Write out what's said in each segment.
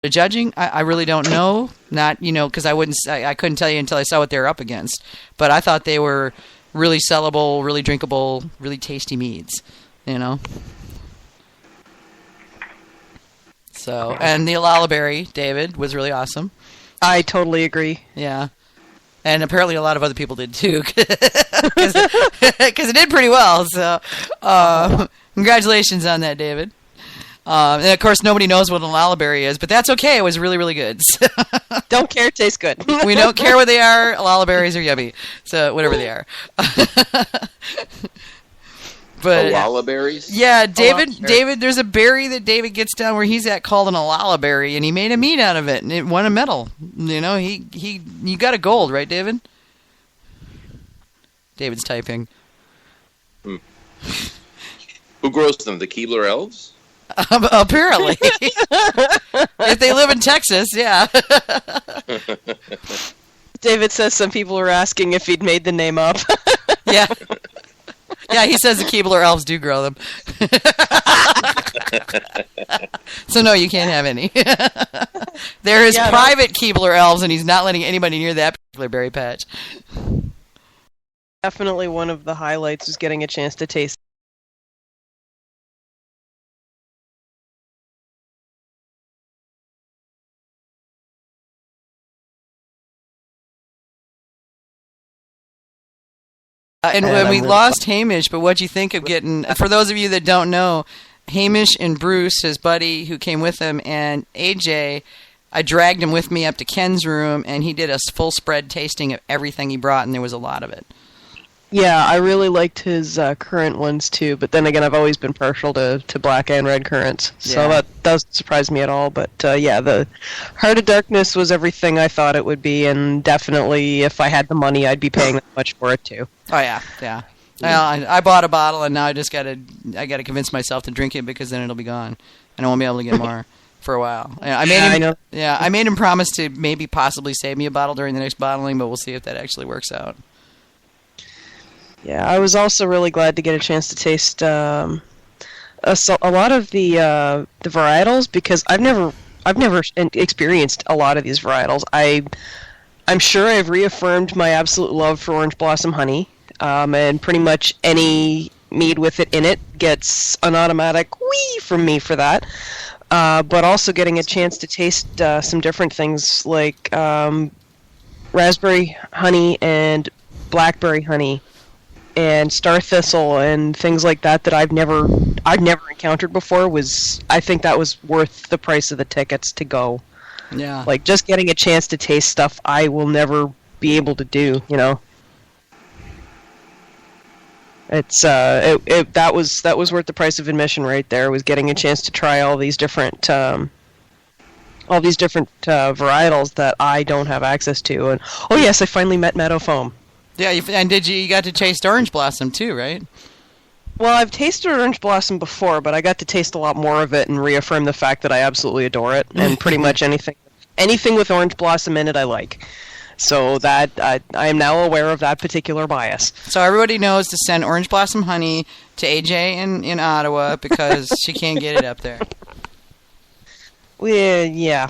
The judging, I really don't know. Not, because I couldn't tell you until I saw what they were up against. But I thought they were really sellable, really drinkable, really tasty meads. So, and the Alaberry, David, was really awesome. I totally agree. Yeah. And apparently a lot of other people did too, because it did pretty well. So, congratulations on that, David. And of course, nobody knows what an Alaberry is, but that's okay. It was really, really good. Don't care. It tastes good. We don't care what they are. Alaberries are yummy. So whatever they are. But Alaberries? Yeah, David, there's a berry that David gets down where he's at called an Alaberry, and he made a mead out of it, and it won a medal. You got a gold, right, David? David's typing. Who grows them? The Keebler elves? Apparently. If they live in Texas, yeah. David says some people were asking if he'd made the name up. Yeah. Yeah, he says the Keebler elves do grow them. So no, you can't have any. There is private Keebler elves, and he's not letting anybody near that particular berry patch. Definitely one of the highlights was getting a chance to taste. And when we lost Hamish, but what'd you think of getting, for those of you that don't know, Hamish and Bruce, his buddy who came with him, and AJ, I dragged him with me up to Ken's room, and he did a full spread tasting of everything he brought, and there was a lot of it. Yeah, I really liked his currant ones too, but then again, I've always been partial to black and red currants, so that doesn't surprise me at all. But the Heart of Darkness was everything I thought it would be, and definitely, if I had the money, I'd be paying that much for it too. Oh yeah. Well, I bought a bottle, and now I gotta convince myself to drink it because then it'll be gone, and I won't be able to get more for a while. I made him promise to maybe possibly save me a bottle during the next bottling, but we'll see if that actually works out. Yeah, I was also really glad to get a chance to taste a lot of the varietals, because I've never experienced a lot of these varietals. I'm sure I've reaffirmed my absolute love for Orange Blossom Honey, and pretty much any mead with it in it gets an automatic wee from me for that. But also getting a chance to taste some different things like raspberry honey and blackberry honey and star thistle and things like that I've never encountered before, I think that was worth the price of the tickets to go. Yeah. Like, just getting a chance to taste stuff I will never be able to do, It's that was worth the price of admission right there, was getting a chance to try all these different varietals that I don't have access to. And oh yes, I finally met Meadow Foam. Yeah, and you got to taste Orange Blossom too, right? Well, I've tasted Orange Blossom before, but I got to taste a lot more of it and reaffirm the fact that I absolutely adore it, and pretty much anything with Orange Blossom in it I like. So that I am now aware of that particular bias. So everybody knows to send Orange Blossom Honey to AJ in Ottawa because she can't get it up there. Yeah.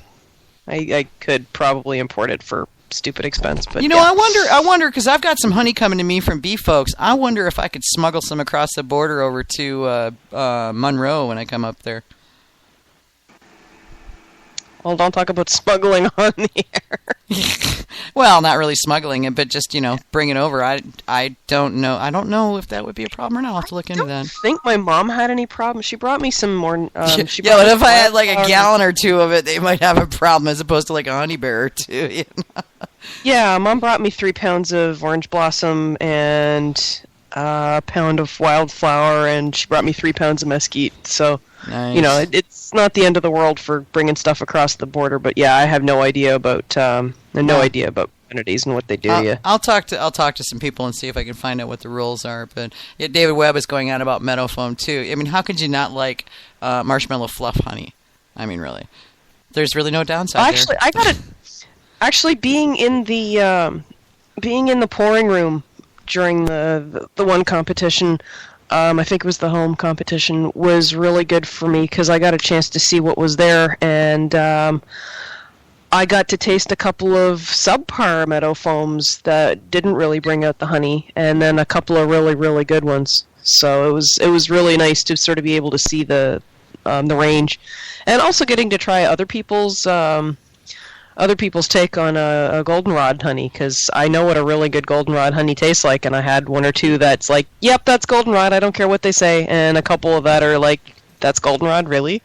I could probably import it for stupid expense, but I wonder because I've got some honey coming to me from bee folks. I wonder if I could smuggle some across the border over to Monroe when I come up there. Well, don't talk about smuggling on the air. Well, not really smuggling it, but just bring it over. I don't know. I don't know if that would be a problem or not. I'll have to look into that. I think my mom had any problem. She brought me some more. But if I had like a gallon or two of it, they might have a problem as opposed to like a honey bear or two. Yeah, Mom brought me 3 pounds of orange blossom and a pound of wildflower, and she brought me 3 pounds of mesquite. So, nice. It's not the end of the world for bringing stuff across the border. But yeah, I have no idea about idea about quantities and what they do. I'll talk to some people and see if I can find out what the rules are. But David Webb is going on about meadow foam too. I mean, how could you not like marshmallow fluff honey? I mean, really, there's really no downside. Actually, I got it. Actually, being in the pouring room during the one competition, I think it was the home competition, was really good for me because I got a chance to see what was there, and I got to taste a couple of subpar meadow foams that didn't really bring out the honey, and then a couple of really, really good ones. So it was really nice to sort of be able to see the range, and also getting to try other people's take on a goldenrod honey, because I know what a really good goldenrod honey tastes like, and I had one or two that's like, yep, that's goldenrod, I don't care what they say, and a couple of that are like, that's goldenrod, really?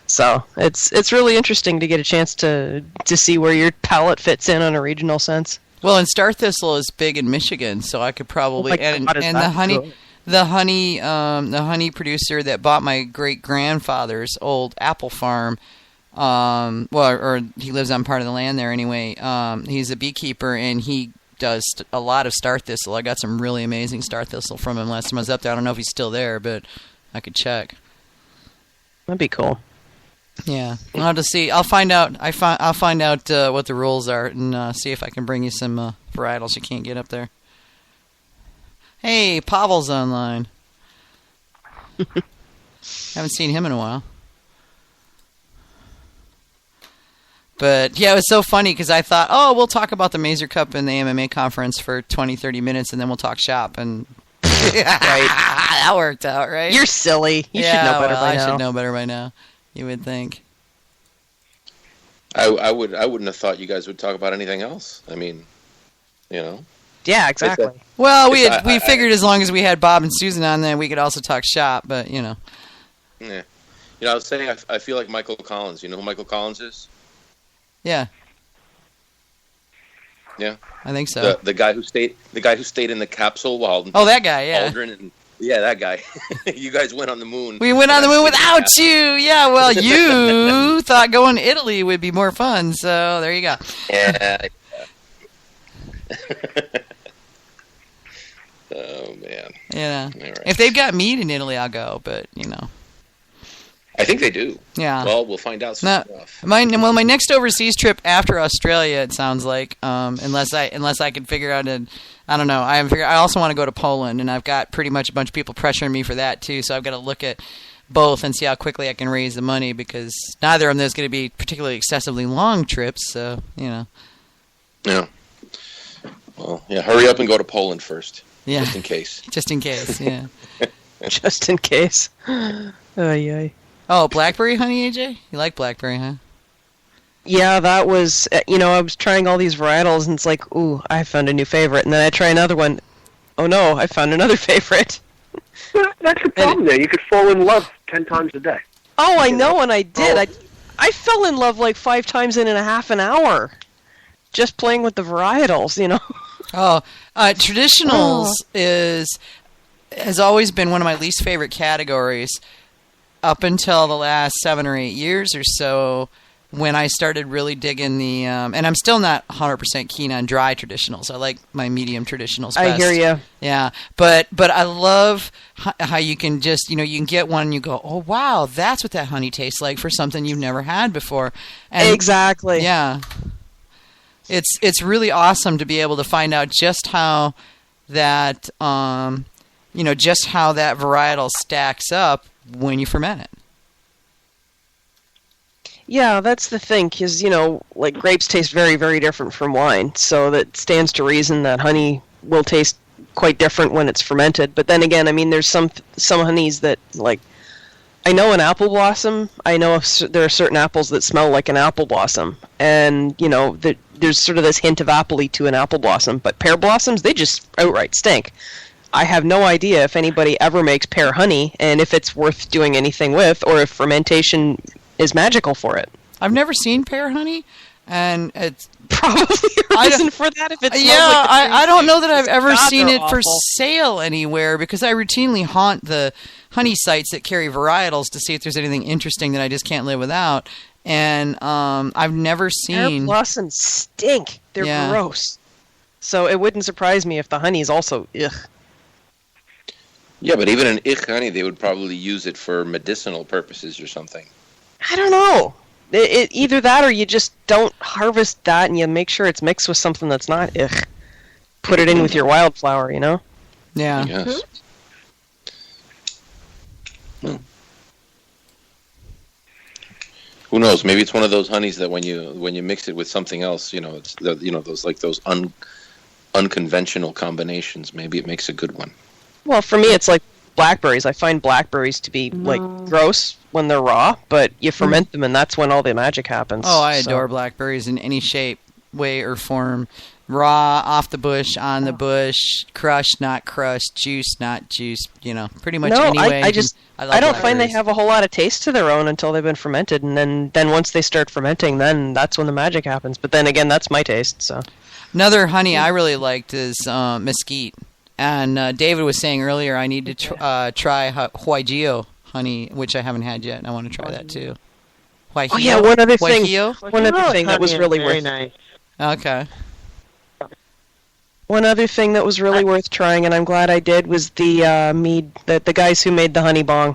So it's really interesting to get a chance to see where your palate fits in on a regional sense. Well, and star thistle is big in Michigan, so I could probably the honey producer that bought my great grandfather's old apple farm. Or he lives on part of the land there anyway. He's a beekeeper, and he does a lot of star thistle. I got some really amazing star thistle from him last time I was up there. I don't know if he's still there, but I could check. That'd be cool. Yeah, I'll have to see. I'll find out. I'll find out what the rules are, and see if I can bring you some varietals you can't get up there. Hey, Pavel's online. Haven't seen him in a while. But, yeah, it was so funny because I thought, oh, we'll talk about the Mazer Cup and the AMMA Conference for 20, 30 minutes, and then we'll talk shop. And right. That worked out, right? You're silly. You should know better by now. I should know better by now, you would think. I wouldn't have thought you guys would talk about anything else. I mean, you know. Yeah, exactly. Well, we figured as long as we had Bob and Susan on there, we could also talk shop, but, you know. Yeah. You know, I was saying I feel like Michael Collins. You know who Michael Collins is? Yeah. Yeah. I think so. The guy who stayed in the capsule while that guy, yeah. Yeah, that guy. You guys went on the moon. We went on the moon without you. Yeah, well, you thought going to Italy would be more fun, so there you go. Yeah. Oh man. Yeah. Right. If they've got mead in Italy, I'll go, but you know. I think they do. Yeah. Well, we'll find out soon enough. My next overseas trip after Australia, it sounds like, unless I can figure out I don't know. I also want to go to Poland, and I've got pretty much a bunch of people pressuring me for that too. So I've got to look at both and see how quickly I can raise the money, because neither of them is going to be particularly excessively long trips. So you know. Yeah. Well, yeah. Hurry up and go to Poland first. Yeah. Just in case. Just in case. Yeah. Just in case. Yay. Oh, blackberry honey, AJ? You like blackberry, huh? Yeah, that was, I was trying all these varietals, and it's like, ooh, I found a new favorite. And then I try another one. Oh, no, I found another favorite. Well, that's the problem there. You could fall in love 10 times a day. Oh, I know, and I did. I fell in love like 5 times in a half an hour just playing with the varietals, you know. Oh, traditionals has always been one of my least favorite categories up until the last 7 or 8 years or so, when I started really digging the, and I'm still not 100% keen on dry traditionals. I like my medium traditionals best. I hear you. Yeah, but I love how you can just, you can get one and you go, oh wow, that's what that honey tastes like for something you've never had before. And exactly. Yeah. It's really awesome to be able to find out just how that, just how that varietal stacks up when you ferment it. Yeah, that's the thing, because, like grapes taste very, very different from wine, so that stands to reason that honey will taste quite different when it's fermented. But then again, I mean, there's some honeys that, like, I know an apple blossom, I know there are certain apples that smell like an apple blossom, and, there's sort of this hint of apple-y to an apple blossom, but pear blossoms, they just outright stink. I have no idea if anybody ever makes pear honey, and if it's worth doing anything with, or if fermentation is magical for it. I've never seen pear honey, and it's probably a reason for that. If it smells like I don't know that I've ever seen it awful. For sale anywhere, because I routinely haunt the honey sites that carry varietals to see if there's anything interesting that I just can't live without. And I've never seen. Pear blossoms stink. They're gross. So it wouldn't surprise me if the honey is also ugh. Yeah, but even in ich honey, they would probably use it for medicinal purposes or something. I don't know. Either that, or you just don't harvest that and you make sure it's mixed with something that's not ich. Put it in with your wildflower, Yeah. Yes. Who knows? Maybe it's one of those honeys that when you mix it with something else, it's those unconventional combinations. Maybe it makes a good one. Well, for me, it's like blackberries. I find blackberries to be like gross when they're raw, but you ferment them, and that's when all the magic happens. Oh, I adore blackberries in any shape, way, or form. Raw, off the bush, on the bush, crushed, not crushed, juice, not juice. Pretty much any way. I don't find they have a whole lot of taste to their own until they've been fermented, and then once they start fermenting, then that's when the magic happens. But then again, that's my taste. So another honey I really liked is mesquite. And David was saying earlier I need to try Huaijio honey, which I haven't had yet, and I want to try that too. Huaijio? Oh yeah, one other thing that was really very worth. Nice. Okay. One other thing that was really worth trying, and I'm glad I did, was the mead. The guys who made the honey bong.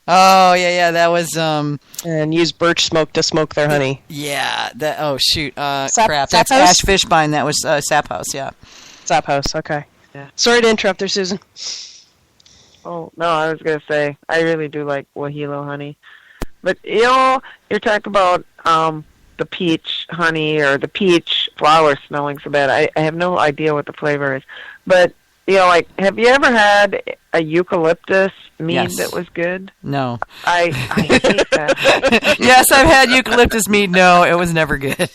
Oh yeah, that was and used birch smoke to smoke their honey. Yeah, that. Oh shoot, crap. Sap That's House? Ash Fishbein. That was Sap House. Yeah. Sap House. Okay. Yeah. Sorry to interrupt there, Susan. Oh, no, I was going to say, I really do like Wahilo honey. But, you're talking about the peach honey or the peach flower smelling so bad. I have no idea what the flavor is. But, have you ever had a eucalyptus mead that was good? No. I hate that. Yes, I've had eucalyptus mead. No, it was never good.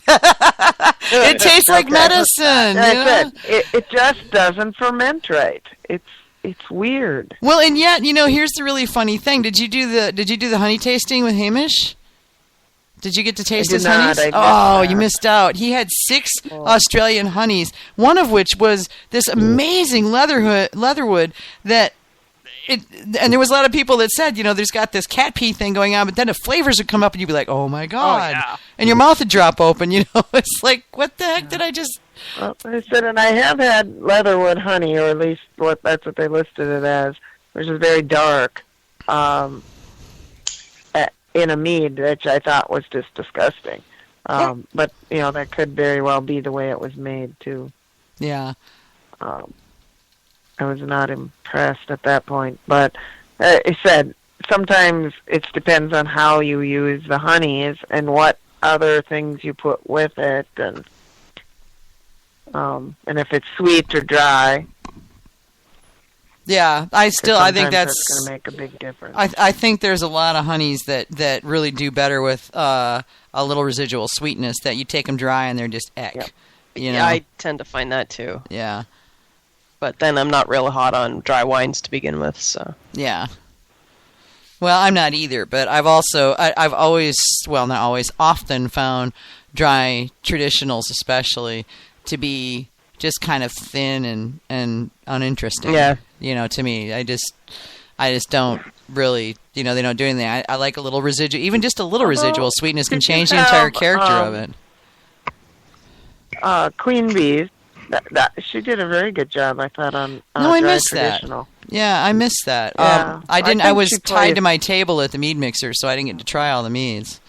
It tastes like medicine. It just doesn't ferment right. It's weird. Well, and yet, here's the really funny thing. Did you do the honey tasting with Hamish? Did you get to taste his honeys? You missed out. He had 6 Australian honeys, one of which was this amazing leatherwood that and there was a lot of people that said, there's got this cat pee thing going on, but then the flavors would come up and you'd be like, oh my God. Oh, yeah. And your mouth would drop open, It's like, what the heck did I just... Well, I said, and I have had leatherwood honey, or at least that's what they listed it as, which is very dark, in a mead, which I thought was just disgusting. But, that could very well be the way it was made, too. Yeah. I was not impressed at that point. But I said, sometimes it depends on how you use the honeys and what other things you put with it, and if it's sweet or dry. Yeah, I think that's going to make a big difference. I think there's a lot of honeys that really do better with a little residual sweetness, that you take them dry and they're just eck. Yep. Yeah, I tend to find that too. Yeah. But then I'm not real hot on dry wines to begin with, so. Yeah. Well, I'm not either, but I've always, well, not always, often found dry traditionals especially to be just kind of thin and uninteresting. Yeah. To me, I just don't really, they don't do anything. I like a little residual, even just a little residual sweetness can change the entire character of it. Queen Bee's. She did a very good job, I thought, on no, I missed traditional. That. Yeah, I missed that. Yeah, I didn't. I was tied to my table at the mead mixer, so I didn't get to try all the meads.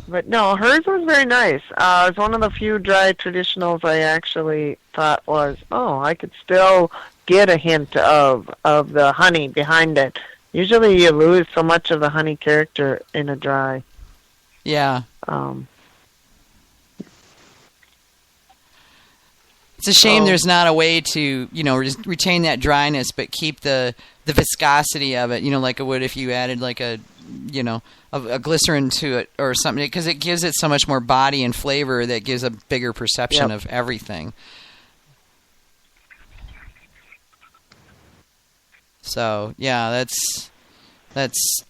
But no, hers was very nice. It was one of the few dry traditionals I actually thought was, I could still get a hint of the honey behind it. Usually, you lose so much of the honey character in a dry. Yeah. It's a shame there's not a way to, retain that dryness, but keep the viscosity of it, like it would if you added like a glycerin to it or something, because it gives it so much more body and flavor that gives a bigger perception of everything. So, yeah, that's that's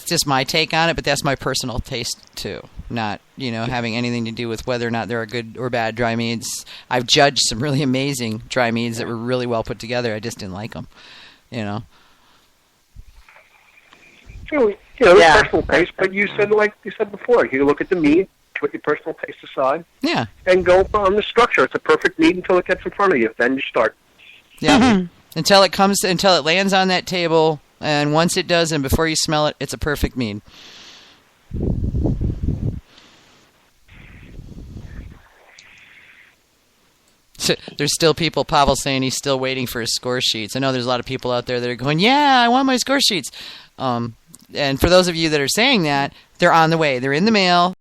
just my take on it, but that's my personal taste too. Not, having anything to do with whether or not there are good or bad dry meads. I've judged some really amazing dry meads that were really well put together. I just didn't like them, Personal taste, but you said, like you said before, you look at the mead, put your personal taste aside, and go on the structure. It's a perfect mead until it gets in front of you. Then you start. Yeah, until it lands on that table, and once it does, and before you smell it, it's a perfect mead. There's still people, Pavel saying he's still waiting for his score sheets. I know there's a lot of people out there that are going, yeah, I want my score sheets. And for those of you that are saying that, they're on the way. They're in the mail.